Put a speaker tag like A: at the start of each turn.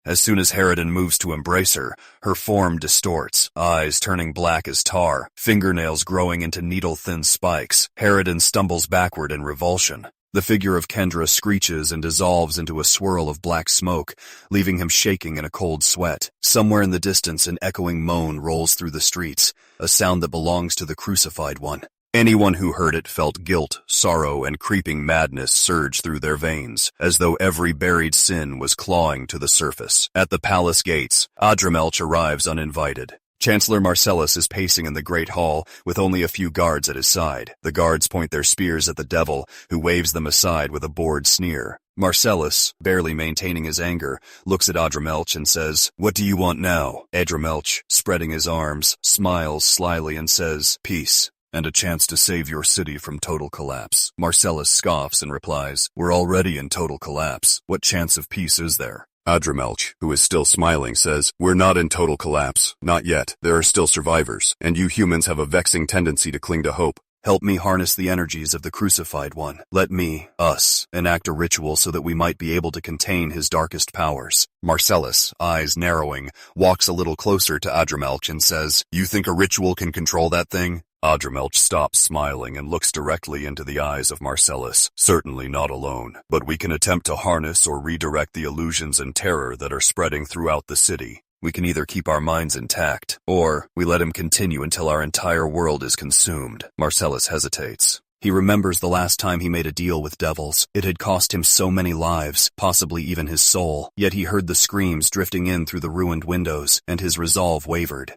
A: As soon as Harridan moves to embrace her, her form distorts, eyes turning black as tar, fingernails growing into needle-thin spikes. Harridan stumbles backward in revulsion. The figure of Kendra screeches and dissolves into a swirl of black smoke, leaving him shaking in a cold sweat. Somewhere in the distance, an echoing moan rolls through the streets, a sound that belongs to the crucified one. Anyone who heard it felt guilt, sorrow, and creeping madness surge through their veins, as though every buried sin was clawing to the surface. At the palace gates, Adramelch arrives uninvited. Chancellor Marcellus is pacing in the great hall with only a few guards at his side. The guards point their spears at the devil, who waves them aside with a bored sneer. Marcellus, barely maintaining his anger, looks at Adramelch and says, "What do you want now?" Adramelch, spreading his arms, smiles slyly and says, "Peace, and a chance to save your city from total collapse." Marcellus scoffs and replies, "We're already in total collapse. What chance of peace is there?" Adramelch, who is still smiling, says, "We're not in total collapse. Not yet. There are still survivors, and you humans have a vexing tendency to cling to hope. Help me harness the energies of the crucified one. Let us, enact a ritual so that we might be able to contain his darkest powers." Marcellus, eyes narrowing, walks a little closer to Adramelch and says, "You think a ritual can control that thing?" Adramelch stops smiling and looks directly into the eyes of Marcellus. "Certainly not alone, but we can attempt to harness or redirect the illusions and terror that are spreading throughout the city. We can either keep our minds intact, or we let him continue until our entire world is consumed." Marcellus hesitates. He remembers the last time he made a deal with devils. It had cost him so many lives, possibly even his soul. Yet he heard the screams drifting in through the ruined windows, and his resolve wavered.